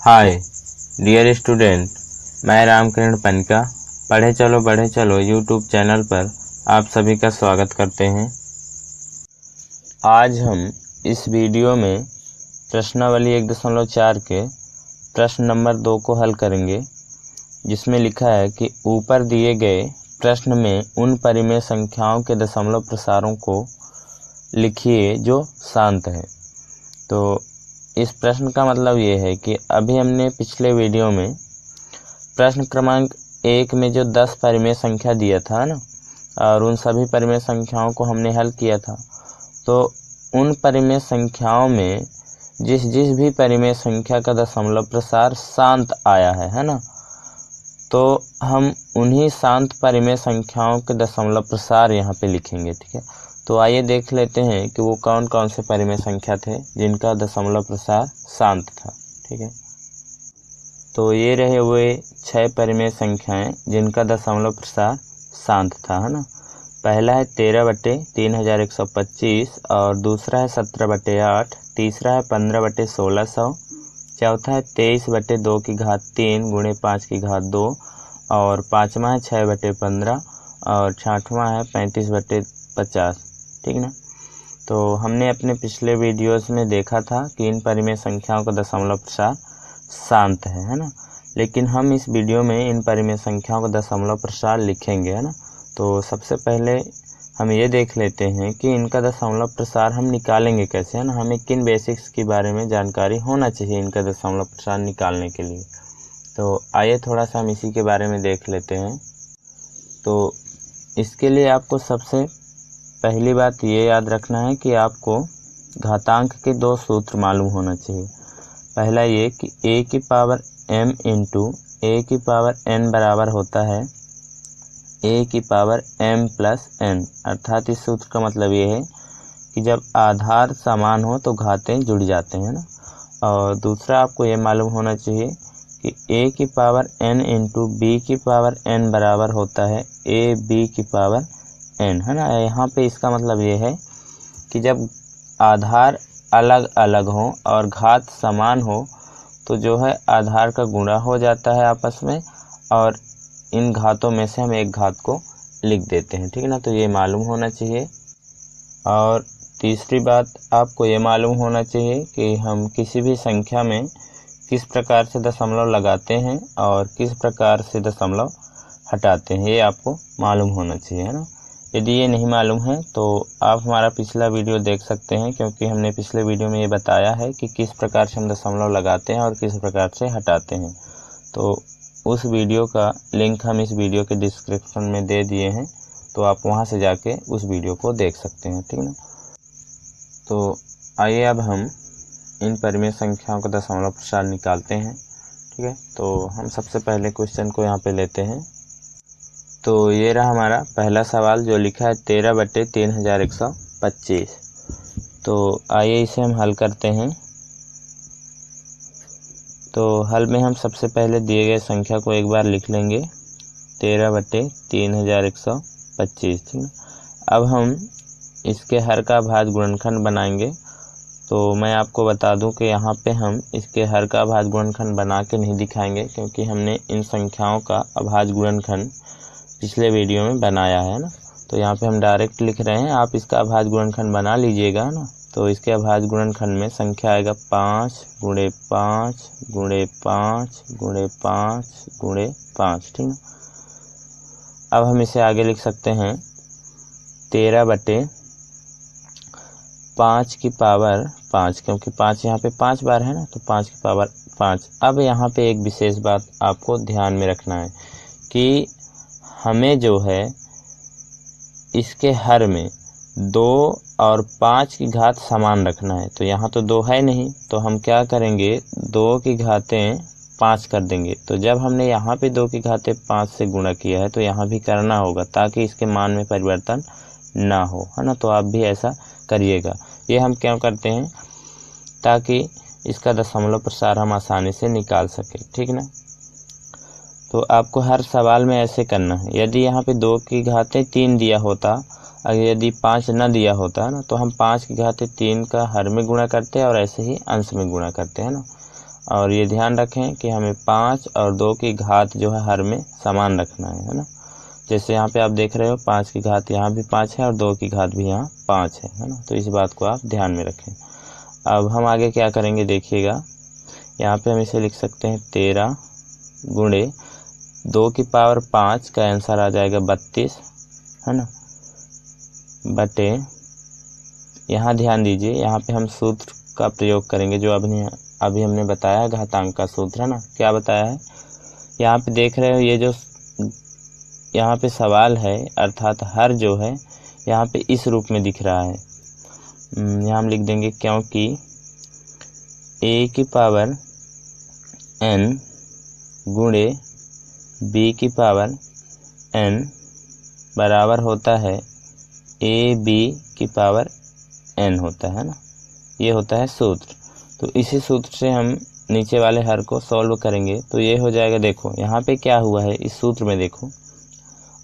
Hi dear student, मैं रामकिरण पनिका पढ़े चलो बढ़े चलो यूट्यूब चैनल पर आप सभी का स्वागत करते हैं। आज हम इस वीडियो में प्रश्नावली 1.4 के प्रश्न नंबर 2 को हल करेंगे, जिसमें लिखा है कि ऊपर दिए गए प्रश्न में उन परिमेय संख्याओं के दशमलव प्रसारों को लिखिए जो शांत है। तो इस प्रश्न का मतलब ये है कि अभी हमने पिछले वीडियो में प्रश्न क्रमांक 1 में जो 10 परिमेय संख्या दिया था ना, और उन सभी परिमेय संख्याओं को हमने हल किया था। तो उन परिमेय संख्याओं में जिस भी परिमेय संख्या का दशमलव प्रसार शांत आया है ना, तो हम उन्हीं शांत परिमेय संख्याओं के दशमलव प्रसार यहाँ पे लिखेंगे। ठीक है, तो आइए देख लेते हैं कि वो कौन कौन से परिमेय संख्या थे जिनका दशमलव प्रसार शांत था। ठीक है, तो ये रहे हुए 6 परिमेय संख्याएं जिनका दशमलव प्रसार शांत था, है ना। पहला है 13/3125 और दूसरा है 17/8, तीसरा है 15/1600, चौथा है 23/2 गुणे 5/2 और पाँचवा है 6/15 और छठवां है 35/50। ठीक ना। तो हमने अपने पिछले वीडियोस में देखा था कि इन परिमेय संख्याओं का दशमलव प्रसार शांत है ना। लेकिन हम इस वीडियो में इन परिमेय संख्याओं का दशमलव प्रसार लिखेंगे, है ना। तो सबसे पहले हम ये देख लेते हैं कि इनका दशमलव प्रसार हम निकालेंगे कैसे, है ना। हमें किन बेसिक्स के बारे में जानकारी होना चाहिए इनका दशमलव प्रसार निकालने के लिए। तो आइए थोड़ा सा हम इसी के बारे में देख लेते हैं। तो इसके लिए आपको सबसे पहली बात ये याद रखना है कि आपको घातांक के 2 सूत्र मालूम होना चाहिए। पहला ये कि a की पावर m इंटू a की पावर n बराबर होता है a की पावर m प्लस n। अर्थात इस सूत्र का मतलब ये है कि जब आधार समान हो तो घातें जुड़ जाते हैं ना। और दूसरा आपको ये मालूम होना चाहिए कि a की पावर n इंटू b की पावर n बराबर होता है a b की पावर n, है ना। यहाँ पे इसका मतलब ये है कि जब आधार अलग अलग हो और घात समान हो तो जो है आधार का गुणा हो जाता है आपस में, और इन घातों में से हम एक घात को लिख देते हैं। ठीक है ना, तो ये मालूम होना चाहिए। और तीसरी बात आपको ये मालूम होना चाहिए कि हम किसी भी संख्या में किस प्रकार से दशमलव लगाते हैं और किस प्रकार से दशमलव हटाते हैं, ये आपको मालूम होना चाहिए, है ना। यदि ये नहीं मालूम है तो आप हमारा पिछला वीडियो देख सकते हैं, क्योंकि हमने पिछले वीडियो में ये बताया है कि किस प्रकार से हम दशमलव लगाते हैं और किस प्रकार से हटाते हैं। तो उस वीडियो का लिंक हम इस वीडियो के डिस्क्रिप्शन में दे दिए हैं, तो आप वहां से जाके उस वीडियो को देख सकते हैं। ठीक है ना। तो आइए अब हम इन परिमेय संख्याओं का दशमलव प्रसार निकालते हैं। ठीक है, तो हम सबसे पहले क्वेश्चन को यहाँ पे लेते हैं। तो ये रहा हमारा पहला सवाल जो लिखा है 13/3125। तो आइए इसे हम हल करते हैं। तो हल में हम सबसे पहले दिए गए संख्या को एक बार लिख लेंगे, 13/3125। ठीक है, अब हम इसके हर का भाज्य गुणनखंड बनाएंगे। तो मैं आपको बता दूं कि यहाँ पे हम इसके हर का भाज्य गुणनखंड बना के नहीं दिखाएंगे, क्योंकि हमने इन संख्याओं का अभाज्य गुणनखंड पिछले वीडियो में बनाया है ना। तो यहाँ पे हम डायरेक्ट लिख रहे हैं, आप इसका अभाज्य गुणनखंड बना लीजिएगा ना। तो इसके अभाज्य गुणनखंड में संख्या आएगा 5 गुणे 5 गुणे 5 गुणे 5 गुणे 5। ठीक है, अब हम इसे आगे लिख सकते हैं 13/5 की पावर 5, क्योंकि 5 यहाँ पे 5 बार है ना, तो 5 की पावर 5। अब यहाँ पे एक विशेष बात आपको ध्यान में रखना है कि हमें जो है इसके हर में 2 और 5 की घात समान रखना है। तो यहाँ तो 2 है नहीं, तो हम क्या करेंगे, 2 की घातें 5 कर देंगे। तो जब हमने यहाँ पे 2 की घातें 5 से गुणा किया है तो यहाँ भी करना होगा, ताकि इसके मान में परिवर्तन ना हो, है ना। तो आप भी ऐसा करिएगा। ये हम क्यों करते हैं, ताकि इसका दशमलव प्रसार हम आसानी से निकाल सके। ठीक ना। तो आपको हर सवाल में ऐसे करना है। यदि यहाँ पे 2 की घातें 3 दिया होता, और यदि 5 न दिया होता ना, तो हम 5 की घातें 3 का हर में गुणा करते हैं और ऐसे ही अंश में गुणा करते हैं ना। और ये ध्यान रखें कि हमें 5 और 2 की घात जो है हर में समान रखना है ना। जैसे यहाँ पे आप देख रहे हो 5 की घात यहाँ भी 5 है और 2 की घात भी यहाँ 5 है ना। तो इस बात को आप ध्यान में रखें। अब हम आगे क्या करेंगे देखिएगा, यहाँ पे हम इसे लिख सकते हैं 13 गुणे 2 की पावर 5 का आंसर आ जाएगा 32 है ना, बटे यहाँ ध्यान दीजिए, यहाँ पे हम सूत्र का प्रयोग करेंगे जो अभी हमने बताया है, घातांक का सूत्र है ना। क्या बताया है, यहाँ पे देख रहे हो ये जो यहाँ पे सवाल है अर्थात हर जो है यहाँ पे इस रूप में दिख रहा है। यहाँ हम लिख देंगे क्योंकि a की पावर n गुणे b की पावर n बराबर होता है ab की पावर n होता है ना। ये होता है सूत्र। तो इसी सूत्र से हम नीचे वाले हर को सॉल्व करेंगे तो ये हो जाएगा। देखो यहाँ पे क्या हुआ है, इस सूत्र में देखो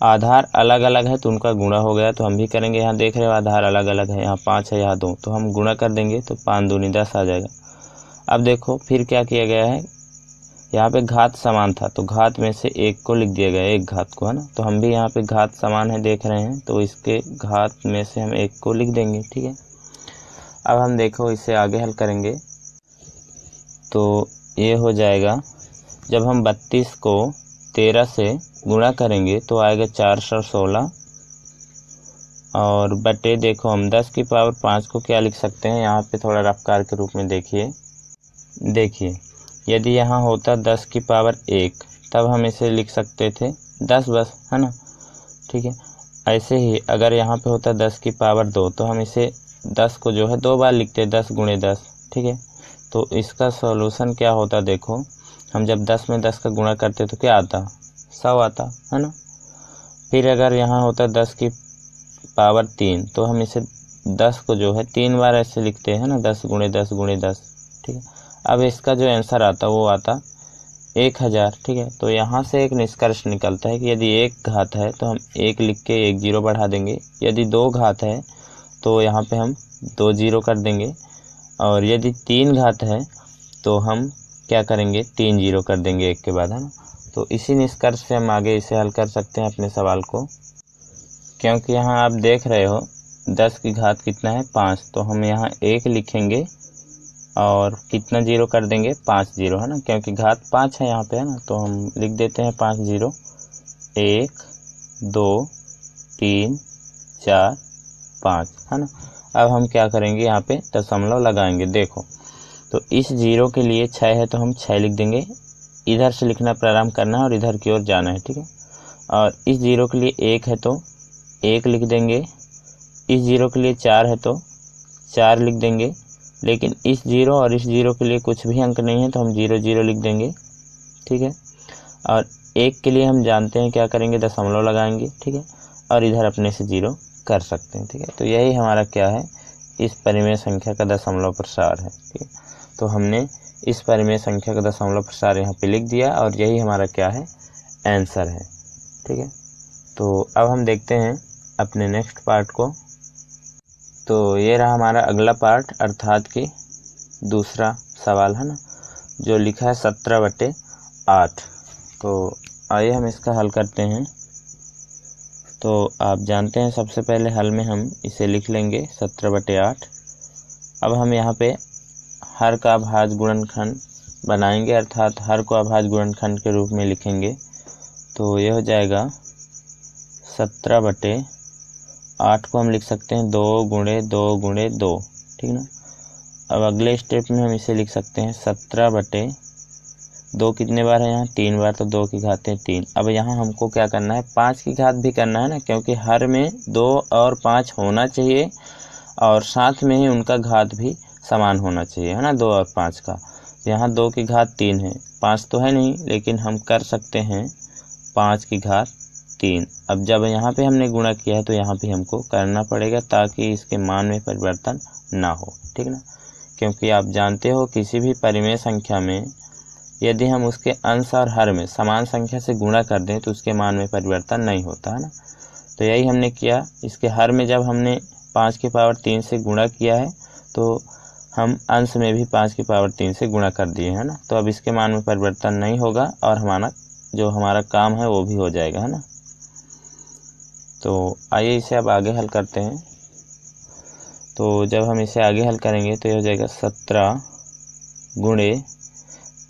आधार अलग अलग है तो उनका गुणा हो गया। तो हम भी करेंगे, यहाँ देख रहे हो आधार अलग अलग है, यहाँ 5 है यहाँ 2, तो हम गुणा कर देंगे तो 5 दूनी 10 आ जाएगा। अब देखो फिर क्या किया गया है, यहाँ पे घात समान था तो घात में से एक को लिख दिया गया, एक घात को है ना। तो हम भी यहाँ पे घात समान है देख रहे हैं तो इसके घात में से हम एक को लिख देंगे, ठीक है। अब हम देखो इसे आगे हल करेंगे तो ये हो जाएगा, जब हम 32 को 13 से गुणा करेंगे तो आएगा 416 और बटे देखो हम 10 की पावर 5 को क्या लिख सकते हैं, यहाँ पे थोड़ा रफ्तार के रूप में देखिए यदि यहाँ होता 10 की पावर 1 तब हम इसे लिख सकते थे 10 बस, है ना, ठीक है। ऐसे ही अगर यहाँ पे होता 10 की पावर 2 तो हम इसे 10 को जो है 2 बार लिखते, 10 गुणे 10, ठीक है। तो इसका सॉल्यूशन क्या होता, देखो हम जब 10 में 10 का गुणा करते तो क्या आता, 100 आता है ना। फिर अगर यहाँ होता 10 की पावर 3 तो हम इसे 10 को जो है 3 बार ऐसे लिखते हैं ना, 10 गुणे 10 गुणे 10, ठीक है। अब इसका जो आंसर आता वो आता 1000, ठीक है। तो यहाँ से एक निष्कर्ष निकलता है कि यदि एक घात है तो हम 1 लिख के 1 जीरो बढ़ा देंगे, यदि 2 घात है तो यहाँ पे हम 2 जीरो कर देंगे, और यदि 3 घात है तो हम क्या करेंगे 3 जीरो कर देंगे एक के बाद, है ना। तो इसी निष्कर्ष से हम आगे इसे हल कर सकते हैं अपने सवाल को, क्योंकि यहाँ आप देख रहे हो 10 की घात कितना है 5, तो हम यहाँ 1 लिखेंगे और कितना जीरो कर देंगे 5 जीरो, है ना, क्योंकि घात 5 है यहाँ पे, है ना। तो हम लिख देते हैं 5 जीरो, 1 2 3 4 5, है ना। अब हम क्या करेंगे यहाँ पे दशमलव लगाएंगे। देखो तो इस जीरो के लिए 6 है तो हम 6 लिख देंगे, इधर से लिखना प्रारंभ करना है और इधर की ओर जाना है, ठीक है। और इस जीरो के लिए 1 है तो 1 लिख देंगे, इस जीरो के लिए 4 है तो 4 लिख देंगे, लेकिन इस जीरो और इस जीरो के लिए कुछ भी अंक नहीं है तो हम 0 0 लिख देंगे, ठीक है। और 1 के लिए हम जानते हैं क्या करेंगे, दशमलव लगाएंगे, ठीक है, और इधर अपने से 0 कर सकते हैं, ठीक है। तो यही हमारा क्या है, इस परिमेय संख्या का दशमलव प्रसार है, ठीक है। तो हमने इस परिमेय संख्या का दशमलव प्रसार यहाँ पे लिख दिया और यही हमारा क्या है, आंसर है, ठीक है। तो अब हम देखते हैं अपने नेक्स्ट पार्ट को। तो ये रहा हमारा अगला पार्ट अर्थात कि दूसरा सवाल, है ना, जो लिखा है 17/8। तो आइए हम इसका हल करते हैं। तो आप जानते हैं सबसे पहले हल में हम इसे लिख लेंगे 17/8। अब हम यहाँ पे हर का अभाज्य गुणनखंड बनाएंगे अर्थात हर को अभाज्य गुणनखंड के रूप में लिखेंगे। तो यह हो जाएगा 17/8 को हम लिख सकते हैं 2 गुणे 2 गुणे 2, ठीक ना। अब अगले स्टेप में हम इसे लिख सकते हैं 17/2 कितने बार है यहाँ 3 बार, तो 2 की घात है 3। अब यहाँ हमको क्या करना है 5 की घात भी करना है ना, क्योंकि हर में 2 और 5 होना चाहिए और साथ में ही उनका घात भी समान होना चाहिए, है ना, 2 और 5 का। यहाँ 2 की घात 3 है, 5 तो है नहीं, लेकिन हम कर सकते हैं 5 की घात 3। अब जब यहाँ पे हमने गुणा किया है तो यहाँ पे हमको करना पड़ेगा ताकि इसके मान में परिवर्तन ना हो, ठीक ना। क्योंकि आप जानते हो किसी भी परिमेय संख्या में यदि हम उसके अंश और हर में समान संख्या से गुणा कर दें तो उसके मान में परिवर्तन नहीं होता, है ना। तो यही हमने किया, इसके हर में जब हमने 5 की पावर 3 से गुणा किया है तो हम अंश में भी 5 की पावर 3 से गुणा कर दिए है ना। तो अब इसके मान में परिवर्तन नहीं होगा और हमारा काम है वो भी हो जाएगा, है ना। तो आइए इसे अब आगे हल करते हैं। तो जब हम इसे आगे हल करेंगे तो यह हो जाएगा 17 गुणे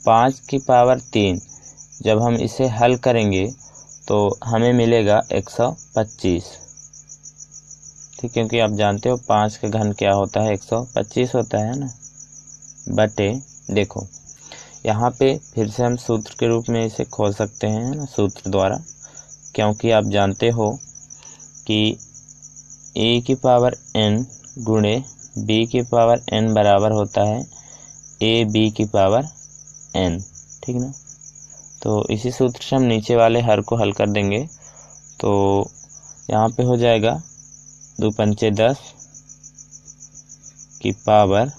5 की पावर 3। जब हम इसे हल करेंगे तो हमें मिलेगा 125, ठीक, क्योंकि आप जानते हो 5 का घन क्या होता है, 125 होता है ना। बटे देखो यहाँ पे फिर से हम सूत्र के रूप में इसे खोल सकते हैं, है ना, सूत्र द्वारा, क्योंकि आप जानते हो कि a की पावर n गुणे b की पावर n बराबर होता है a b की पावर n, ठीक ना। तो इसी सूत्र से हम नीचे वाले हर को हल कर देंगे। तो यहाँ पे हो जाएगा 2 पंचे 10 की पावर,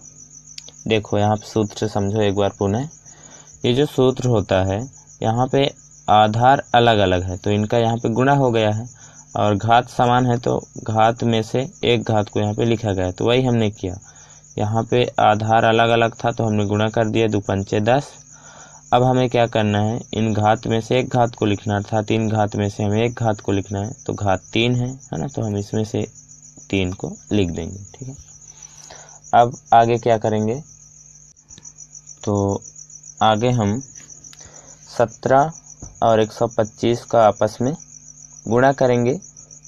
देखो यहाँ पे सूत्र से समझो एक बार पुनः। ये जो सूत्र होता है यहाँ पे आधार अलग अलग है तो इनका यहाँ पे गुणा हो गया है, और घात समान है तो घात में से एक घात को यहाँ पे लिखा गया है। तो वही हमने किया, यहाँ पे आधार अलग अलग था तो हमने गुणा कर दिया 2 पंचे 10। अब हमें क्या करना है, इन घात में से एक घात को लिखना था, 3 घात में से हमें एक घात को लिखना है, तो घात 3 है ना। तो हम इसमें से 3 को लिख देंगे, ठीक है। अब आगे क्या करेंगे, तो आगे हम 17 और 125 का आपस में गुणा करेंगे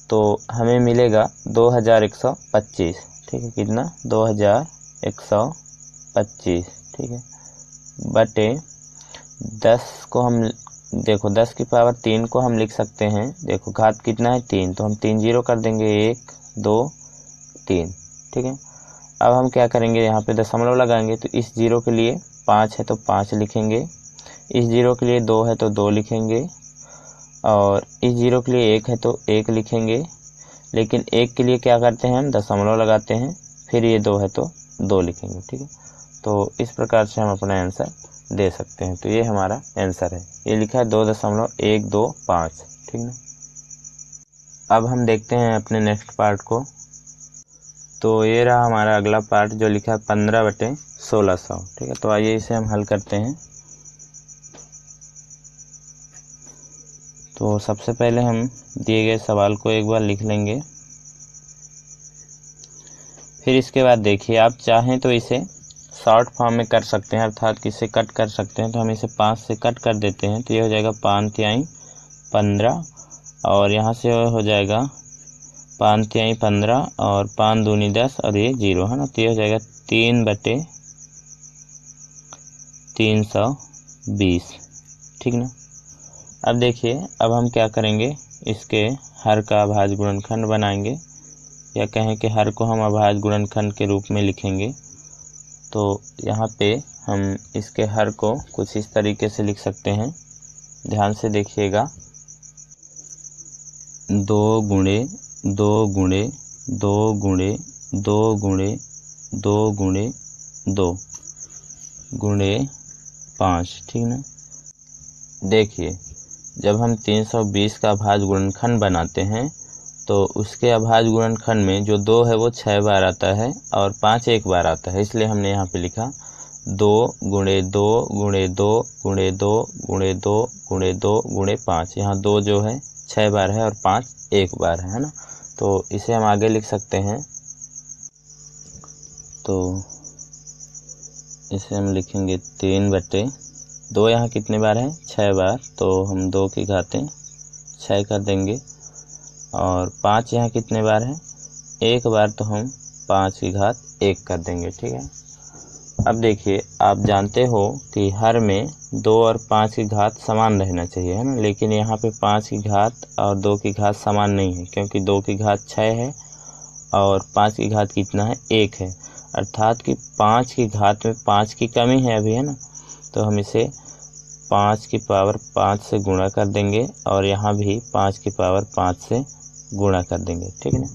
तो हमें मिलेगा 2125, ठीक है। कितना, 2125, ठीक है। बटे 10 को हम देखो 10 की पावर 3 को हम लिख सकते हैं, देखो घात कितना है 3, तो हम 3 जीरो कर देंगे, 1 2 3, ठीक है। अब हम क्या करेंगे, यहाँ पे दशमलव लगाएंगे, तो इस जीरो के लिए 5 है तो 5 लिखेंगे, इस जीरो के लिए 2 है तो 2 लिखेंगे, और इस जीरो के लिए 1 है तो 1 लिखेंगे। लेकिन 1 के लिए क्या करते हैं, हम दशमलव लगाते हैं, फिर ये 2 है तो 2 लिखेंगे, ठीक है। तो इस प्रकार से हम अपना आंसर दे सकते हैं। तो ये हमारा आंसर है, ये लिखा है 2.125, ठीक ना। अब हम देखते हैं अपने नेक्स्ट पार्ट को। तो ये रहा हमारा अगला पार्ट जो लिखा है 15/1600, ठीक है। तो आइए इसे हम हल करते हैं। तो सबसे पहले हम दिए गए सवाल को एक बार लिख लेंगे, फिर इसके बाद देखिए आप चाहें तो इसे शॉर्ट फॉर्म में कर सकते हैं, अर्थात कि इसे कट कर सकते हैं। तो हम इसे 5 से कट कर देते हैं, तो ये हो जाएगा 5 तिहाई 15, और यहाँ से हो जाएगा 5 तिहाई 15 और 5 दूनी 10 और ये 0, है ना। तो ये हो जाएगा 3/320, ठीक ना। अब देखिए, अब हम क्या करेंगे, इसके हर का अभाज्य गुणनखंड बनाएंगे, या कहें कि हर को हम अभाज्य गुणनखंड के रूप में लिखेंगे। तो यहाँ पे हम इसके हर को कुछ इस तरीके से लिख सकते हैं, ध्यान से देखिएगा। 2 गुणे 2 गुणे 2 गुणे 2 गुणे 2 गुणे 2 गुणे 5, ठीक ना। देखिए, जब हम 320 का अभाज्य गुणनखंड बनाते हैं तो उसके अभाज्य गुणनखंड में जो 2 है वो 6 बार आता है और 5 एक बार आता है, इसलिए हमने यहाँ पे लिखा 2 गुणे 2 गुणे 2 गुणे 2 गुणे 2 गुणे 2 गुणे 5। यहाँ 2 जो है 6 बार है और 5 एक बार है ना। तो इसे हम आगे लिख सकते हैं, तो इसे हम लिखेंगे 3/2, यहाँ कितने बार है 6 बार, तो हम 2 की घातें 6 कर देंगे, और 5 यहाँ कितने बार है, एक बार, तो हम 5 की घात 1 कर देंगे, ठीक है। अब देखिए, आप जानते हो कि हर में 2 और 5 की घात समान रहना चाहिए, है ना। लेकिन यहाँ पे 5 की घात और 2 की घात समान नहीं है, क्योंकि 2 की घात 6 है और 5 की घात कितना है, 1 है, अर्थात कि 5 की घात में 5 की कमी है अभी, है ना। तो हम इसे 5 की पावर 5 से गुणा कर देंगे, और यहाँ भी 5 की पावर 5 से गुणा कर देंगे, ठीक है ना।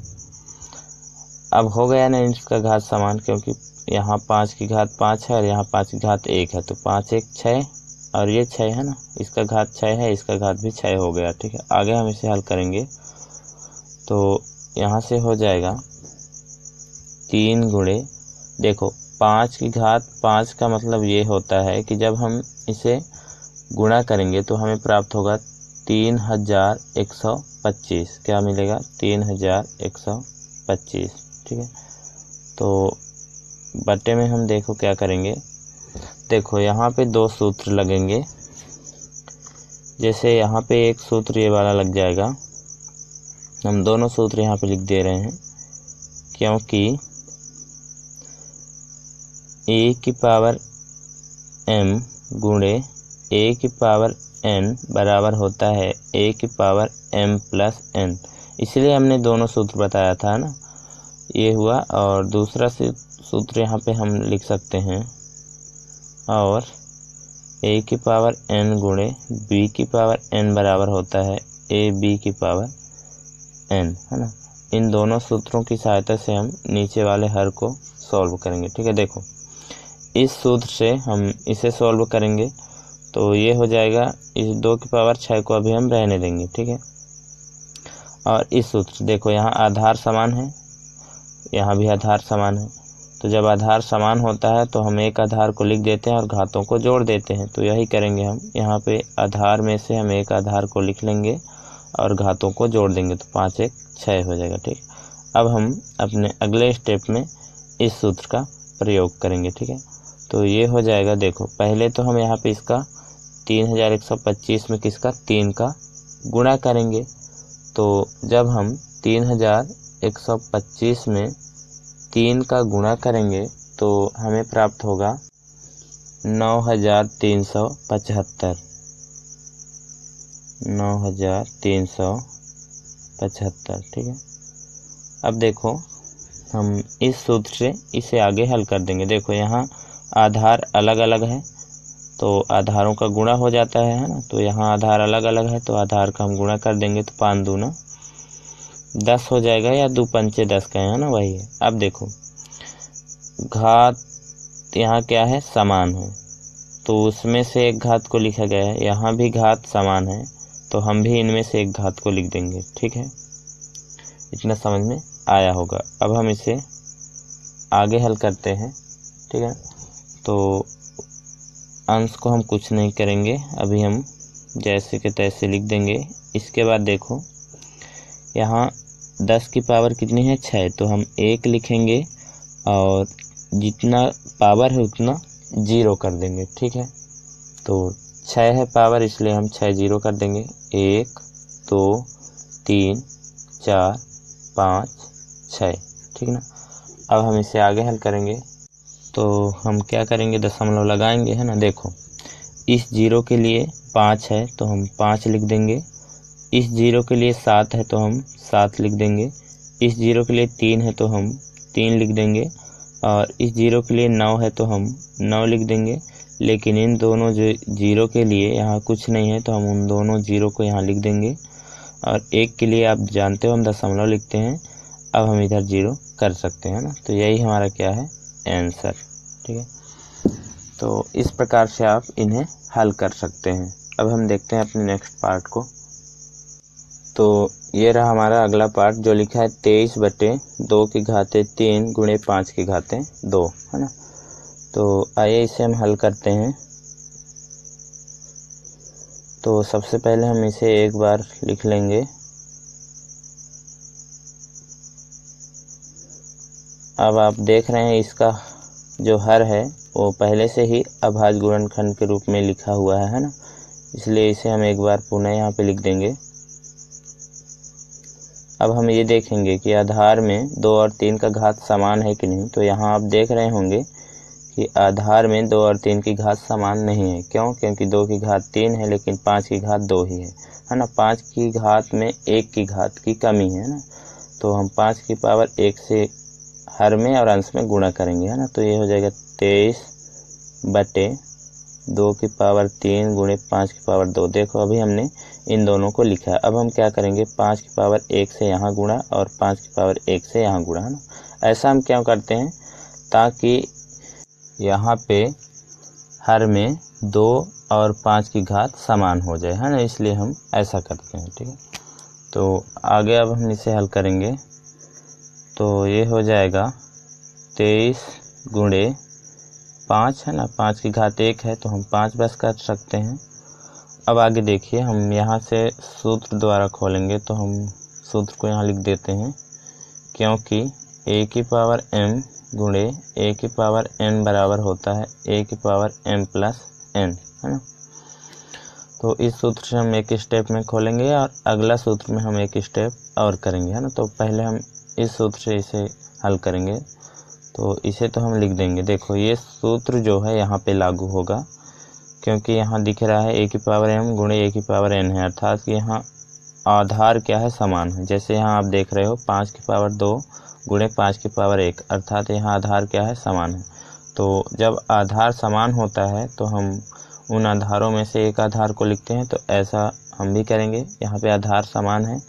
अब हो गया ना इसका घात समान, क्योंकि यहाँ 5 की घात 5 है और यहाँ 5 की घात 1 है, तो 5 1 6 और ये 6 है ना, इसका घात 6 है, इसका घात भी 6 हो गया, ठीक है। आगे हम इसे हल करेंगे, तो यहाँ से हो जाएगा 3 गुणे, देखो 5 की घात 5 का मतलब ये होता है कि जब हम इसे गुणा करेंगे तो हमें प्राप्त होगा 3125। क्या मिलेगा? 3125। ठीक है, तो बटे में हम देखो क्या करेंगे। देखो यहाँ पे दो सूत्र लगेंगे। जैसे यहाँ पे एक सूत्र ये वाला लग जाएगा, हम दोनों सूत्र यहाँ पे लिख दे रहे हैं क्योंकि a की पावर m गुणे a की पावर n बराबर होता है a की पावर m प्लस n। इसलिए हमने दोनों सूत्र बताया था ना, ये हुआ। और दूसरा सूत्र यहाँ पे हम लिख सकते हैं, और a की पावर n गुणे b की पावर n बराबर होता है a b की पावर n, है ना। इन दोनों सूत्रों की सहायता से हम नीचे वाले हर को सॉल्व करेंगे। ठीक है, देखो इस सूत्र से हम इसे सॉल्व करेंगे तो ये हो जाएगा, इस 2 की पावर 6 को अभी हम रहने देंगे। ठीक है, और इस सूत्र देखो यहाँ आधार समान है, यहाँ भी आधार समान है। तो जब आधार समान होता है तो हम एक आधार को लिख देते हैं और घातों को जोड़ देते हैं। तो यही करेंगे हम, यहाँ पे आधार में से हम एक आधार को लिख लेंगे और घातों को जोड़ देंगे, तो 5 1 6 हो जाएगा। ठीक, अब हम अपने अगले स्टेप में इस सूत्र का प्रयोग करेंगे। ठीक है, तो ये हो जाएगा, देखो पहले तो हम यहाँ पे इसका 3125 में किसका 3 का गुणा करेंगे। तो जब हम 3125 में 3 का गुणा करेंगे तो हमें प्राप्त होगा 9375। 9375। ठीक है, अब देखो हम इस सूत्र से इसे आगे हल कर देंगे। देखो यहाँ आधार अलग अलग है तो आधारों का गुणा हो जाता है ना। तो यहाँ आधार अलग अलग है तो आधार का हम गुणा कर देंगे, तो 5 दूना 10 हो जाएगा, या 2 पंचे 10 का है ना, वही है। अब देखो घात यहाँ क्या है, समान है, तो उसमें से एक घात को लिखा गया है। यहाँ भी घात समान है तो हम भी इनमें से एक घात को लिख देंगे। ठीक है, इतना समझ में आया होगा। अब हम इसे आगे हल करते हैं। ठीक है, तो अंश को हम कुछ नहीं करेंगे, अभी हम जैसे के तैसे लिख देंगे। इसके बाद देखो यहाँ 10 की पावर कितनी है, 6, तो हम 1 लिखेंगे और जितना पावर है उतना 0 कर देंगे। ठीक है, तो 6 है पावर, इसलिए हम 6 0 कर देंगे। 1 2 3 4 5 6। ठीक ना, अब हम इसे आगे हल करेंगे तो हम क्या करेंगे, दशमलव लगाएंगे, है ना। देखो इस 0 के लिए 5 है तो हम 5 लिख देंगे, इस 0 के लिए 7 है तो हम 7 लिख देंगे, इस 0 के लिए 3 है तो हम 3 लिख देंगे, और इस 0 के लिए 9 है तो हम 9 लिख देंगे। लेकिन इन दोनों जो 0 के लिए यहाँ कुछ नहीं है तो हम उन दोनों 0 को यहाँ लिख देंगे, और 1 के लिए आप जानते हो हम दशमलव लिखते हैं, अब हम इधर 0 कर सकते हैं ना। तो यही हमारा क्या है, आंसर। ठीक है, तो इस प्रकार से आप इन्हें हल कर सकते हैं। अब हम देखते हैं अपने नेक्स्ट पार्ट को। तो ये रहा हमारा अगला पार्ट जो लिखा है 23/2 की घातें 3 गुणे 5 की घातें 2, है ना। तो आइए इसे हम हल करते हैं। तो सबसे पहले हम इसे एक बार लिख लेंगे। अब आप देख रहे हैं इसका जो हर है वो पहले से ही अभाज्य गुणनखंड के रूप में लिखा हुआ है ना, इसलिए इसे हम एक बार पुनः यहाँ पे लिख देंगे। अब हम ये देखेंगे कि आधार में 2 और 3 का घात समान है कि नहीं। तो यहाँ आप देख रहे होंगे कि आधार में 2 और 3 की घात समान नहीं है। क्यों? क्योंकि 2 की घात 3 है लेकिन 5 की घात 2 ही है ना। 5 की घात में 1 की घात की कमी है ना, तो हम 5 की पावर 1 से हर में और अंश में गुणा करेंगे, है ना। तो ये हो जाएगा 23/2 की पावर 3 गुणे 5 की पावर 2। देखो अभी हमने इन दोनों को लिखा है। अब हम क्या करेंगे, 5 की पावर 1 से यहाँ गुणा और 5 की पावर 1 से यहाँ गुणा, है ना। ऐसा हम क्यों करते हैं, ताकि यहाँ पे हर में 2 और 5 की घात समान हो जाए, है ना, इसलिए हम ऐसा करते हैं। ठीक है, तो आगे अब हम इसे हल करेंगे। तो ये हो जाएगा 23 गुणे 5 है ना, 5 की घात 1 है तो हम 5 बस कर सकते हैं। अब आगे देखिए, हम यहाँ से सूत्र द्वारा खोलेंगे तो हम सूत्र को यहाँ लिख देते हैं, क्योंकि a की पावर m गुणे a की पावर n बराबर होता है a की पावर m प्लस n, है ना। तो इस सूत्र से हम एक स्टेप में खोलेंगे और अगला सूत्र में हम एक स्टेप और करेंगे, है ना। तो पहले हम इस सूत्र से इसे हल करेंगे, तो इसे तो हम लिख देंगे। देखो ये सूत्र जो है यहाँ पे लागू होगा, क्योंकि यहाँ दिख रहा है a की पावर m गुणे a की पावर n है, अर्थात कि यहाँ आधार क्या है, समान है। जैसे यहाँ आप देख रहे हो 5 की पावर 2 गुणे 5 की पावर 1, अर्थात यहाँ आधार क्या है, समान है। तो जब आधार समान होता है तो हम उन आधारों में से एक आधार को लिखते हैं, तो ऐसा हम भी करेंगे। यहाँ पे आधार समान है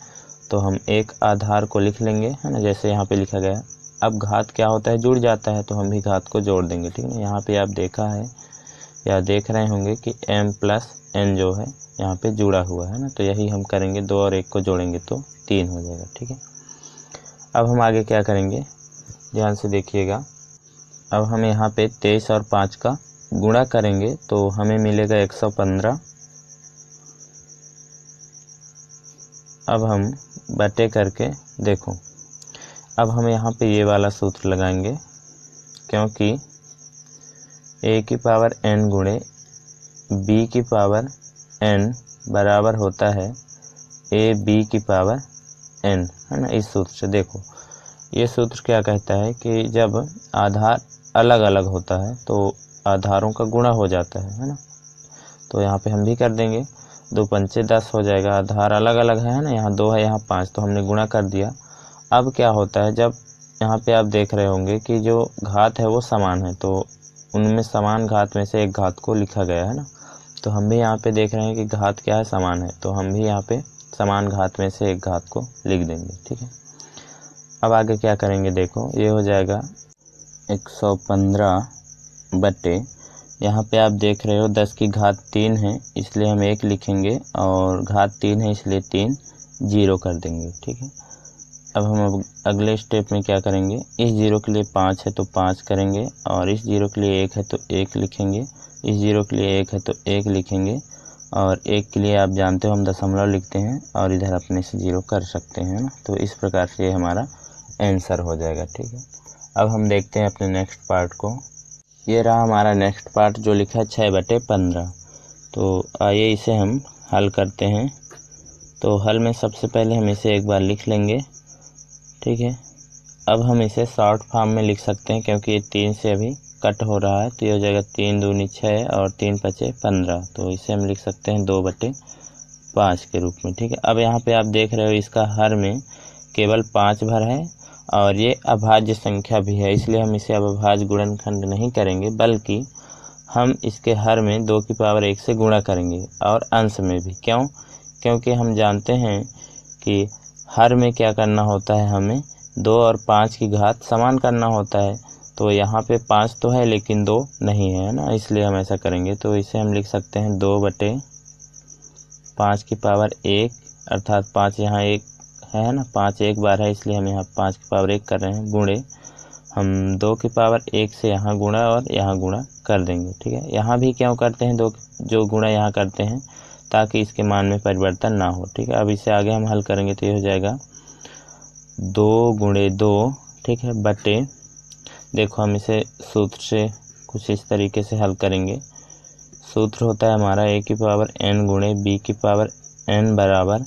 तो हम एक आधार को लिख लेंगे, है ना, जैसे यहाँ पे लिखा गया। अब घात क्या होता है, जुड़ जाता है, तो हम भी घात को जोड़ देंगे, ठीक है। यहाँ पे आप देखा है या देख रहे होंगे कि m प्लस n जो है यहाँ पे जुड़ा हुआ है ना, तो यही हम करेंगे, 2 और 1 को जोड़ेंगे तो 3 हो जाएगा, ठीक है। अब हम आगे क्या करेंगे, ध्यान से देखिएगा। अब हम यहाँ पे 23 और 5 का गुणा करेंगे तो हमें मिलेगा 115। अब हम बटे करके देखो, अब हम यहाँ पे ये वाला सूत्र लगाएंगे, क्योंकि a की पावर n गुणे b की पावर n बराबर होता है a b की पावर n, है ना। इस सूत्र से देखो, ये सूत्र क्या कहता है कि जब आधार अलग अलग होता है तो आधारों का गुणा हो जाता है ना। तो यहाँ पे हम भी कर देंगे, 2 पंचे 10 हो जाएगा। आधार अलग अलग है ना, यहाँ 2 है यहाँ 5, तो हमने गुणा कर दिया। अब क्या होता है, जब यहाँ पे आप देख रहे होंगे कि जो घात है वो समान है, तो उनमें समान घात में से एक घात को लिखा गया है ना। तो हम भी यहाँ पे देख रहे हैं कि घात क्या है, समान है, तो हम भी यहाँ पे समान घात में से एक घात को लिख देंगे, ठीक है। अब आगे क्या करेंगे, देखो ये हो जाएगा 115 बटे, यहाँ पे आप देख रहे हो 10 की घात 3 है इसलिए हम 1 लिखेंगे, और घात 3 है इसलिए 3 0 कर देंगे, ठीक है। अब हम अगले स्टेप में क्या करेंगे, इस 0 के लिए 5 है तो 5 करेंगे, और इस 0 के लिए 1 है तो 1 लिखेंगे, इस 0 के लिए 1 है तो 1 लिखेंगे, और 1 के लिए आप जानते हो हम दशमलव लिखते हैं और इधर अपने से 0 कर सकते हैं ना। तो इस प्रकार से हमारा आंसर हो जाएगा, ठीक है। अब हम देखते हैं अपने नेक्स्ट पार्ट को। ये रहा हमारा नेक्स्ट पार्ट जो लिखा है 6/15। तो आइए इसे हम हल करते हैं। तो हल में सबसे पहले हम इसे एक बार लिख लेंगे, ठीक है। अब हम इसे शॉर्ट फॉर्म में लिख सकते हैं, क्योंकि ये 3 से अभी कट हो रहा है, तो ये हो जाएगा 3 दूनी 6 और 3 पचे 15। तो इसे हम लिख सकते हैं 2/5 के रूप में, ठीक है। अब यहाँ पे आप देख रहे हो इसका हर में केवल 5 भर है और ये अभाज्य संख्या भी है, इसलिए हम इसे अब अभाज्य गुणनखंड नहीं करेंगे, बल्कि हम इसके हर में 2 की पावर 1 से गुणा करेंगे, और अंश में भी। क्यों? क्योंकि हम जानते हैं कि हर में क्या करना होता है, हमें 2 और 5 की घात समान करना होता है। तो यहाँ पे 5 तो है लेकिन 2 नहीं है ना, इसलिए हम ऐसा करेंगे। तो इसे हम लिख सकते हैं 2/5 की पावर 1, अर्थात 5 यहाँ 1 है ना, 5 एक बार है इसलिए हम यहाँ 5 की पावर 1 कर रहे हैं, गुणे हम 2 की पावर 1 से यहाँ गुणा और यहाँ गुणा कर देंगे, ठीक है। यहाँ भी क्यों करते हैं, 2 जो गुणा यहाँ करते हैं ताकि इसके मान में परिवर्तन ना हो, ठीक है। अब इसे आगे हम हल करेंगे तो ये हो जाएगा 2 गुणे 2, ठीक है, बटे, देखो हम इसे सूत्र से कुछ इस तरीके से हल करेंगे। सूत्र होता है हमारा a की पावर n गुणे b की पावर n बराबर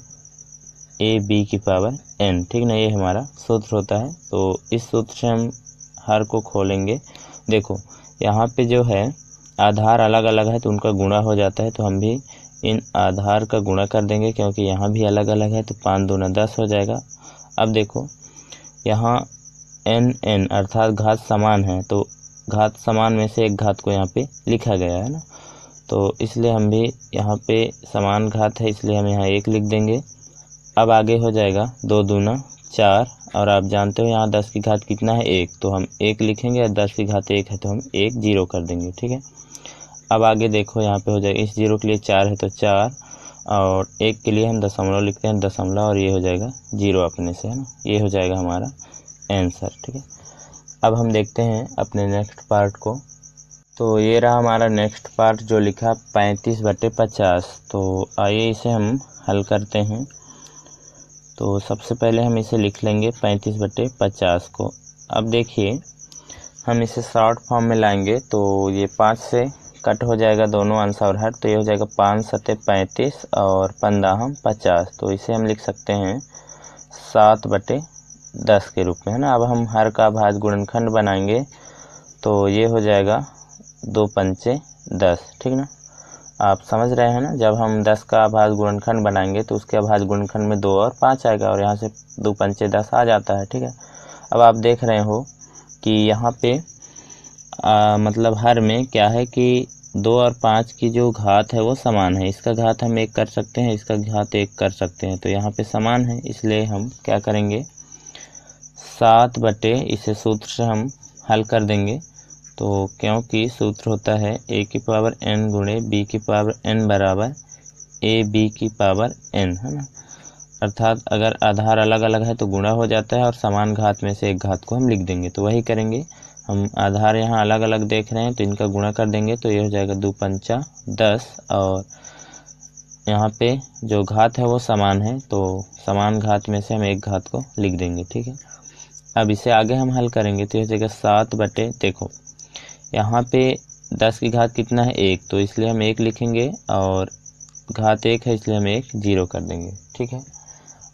ab की पावर n, ठीक ना, ये हमारा सूत्र होता है। तो इस सूत्र से हम हर को खोलेंगे। देखो यहाँ पे जो है आधार अलग अलग है तो उनका गुणा हो जाता है, तो हम भी इन आधार का गुणा कर देंगे, क्योंकि यहाँ भी अलग अलग है, तो 5 दूना 10 हो जाएगा। अब देखो यहाँ n अर्थात घात समान है, तो घात समान में से एक घात को यहाँ पे लिखा गया है ना, तो इसलिए हम भी यहाँ पे समान घात है इसलिए हम यहाँ 1 लिख देंगे। अब आगे हो जाएगा 2 दूना 4, और आप जानते हो यहाँ 10 की घात कितना है, 1, तो हम 1 लिखेंगे, और 10 की घात 1 है तो हम 1 0 कर देंगे, ठीक है। अब आगे देखो यहाँ पे हो जाएगा, इस 0 के लिए 4 है तो 4, और 1 के लिए हम दशमलव लिखते हैं, दशमलव, और ये हो जाएगा 0 अपने से, है ना। ये हो जाएगा हमारा आंसर, ठीक है। अब हम देखते हैं अपने नेक्स्ट पार्ट को। तो ये रहा हमारा नेक्स्ट पार्ट जो लिखा 35/50। तो आइए इसे हम हल करते हैं। तो सबसे पहले हम इसे लिख लेंगे 35/50 को। अब देखिए हम इसे शॉर्ट फॉर्म में लाएंगे तो ये 5 से कट हो जाएगा दोनों आंसर और हट, तो ये हो जाएगा 5 सते 35 और 15 50। तो इसे हम लिख सकते हैं 7/10 के रूप में, है ना। अब हम हर का भाज्य गुणनखंड बनाएंगे तो ये हो जाएगा 2 पंचे 10, ठीक ना। आप समझ रहे हैं ना, जब हम 10 का अभाज्य गुणनखंड बनाएंगे तो उसके अभाज्य गुणनखंड में 2 और 5 आएगा और यहाँ से 2 पंचे 10 आ जाता है, ठीक है। अब आप देख रहे हो कि यहाँ पे मतलब हर में क्या है कि 2 और 5 की जो घात है वो समान है। इसका घात हम 1 कर सकते हैं, इसका घात 1 कर सकते हैं, तो यहाँ पे समान है, इसलिए हम क्या करेंगे 7 इसे सूत्र से हम हल कर देंगे। तो क्योंकि सूत्र होता है a की पावर n गुणे b की पावर n बराबर ab की पावर n, है ना। अर्थात अगर आधार अलग अलग है तो गुणा हो जाता है और समान घात में से एक घात को हम लिख देंगे। तो वही करेंगे हम, आधार यहाँ अलग अलग देख रहे हैं तो इनका गुणा कर देंगे तो ये हो जाएगा 2 पंचा 10 और यहाँ पे जो घात है वो समान है तो समान घात में से हम एक घात को लिख देंगे, ठीक है। अब इसे आगे हम हल करेंगे तो ये हो जाएगा 7 देखो यहाँ पे 10 की घात कितना है 1, तो इसलिए हम 1 लिखेंगे और घात 1 है इसलिए हम 1 0 कर देंगे, ठीक है।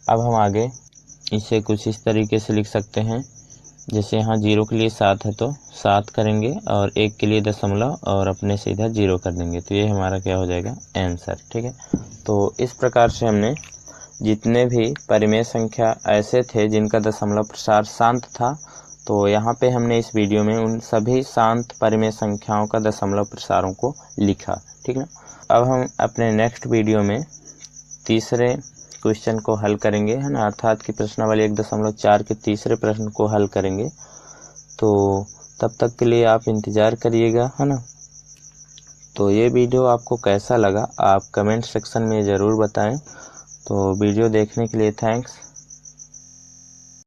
अब हम आगे इसे कुछ इस तरीके से लिख सकते हैं, जैसे यहाँ 0 के लिए 7 है तो 7 करेंगे और 1 के लिए दशमलव और अपने से इधर 0 कर देंगे, तो ये हमारा क्या हो जाएगा आंसर, ठीक है। तो इस प्रकार से हमने जितने भी परिमेय संख्या ऐसे थे जिनका दशमलव प्रसार शांत था, तो यहाँ पे हमने इस वीडियो में उन सभी शांत परिमेय संख्याओं का दशमलव प्रसारों को लिखा, ठीक है। अब हम अपने नेक्स्ट वीडियो में तीसरे क्वेश्चन को हल करेंगे, है ना, अर्थात कि प्रश्नावली 1.4 के तीसरे प्रश्न को हल करेंगे। तो तब तक के लिए आप इंतज़ार करिएगा, है ना। तो ये वीडियो आपको कैसा लगा आप कमेंट सेक्शन में ज़रूर बताएं। तो वीडियो देखने के लिए थैंक्स।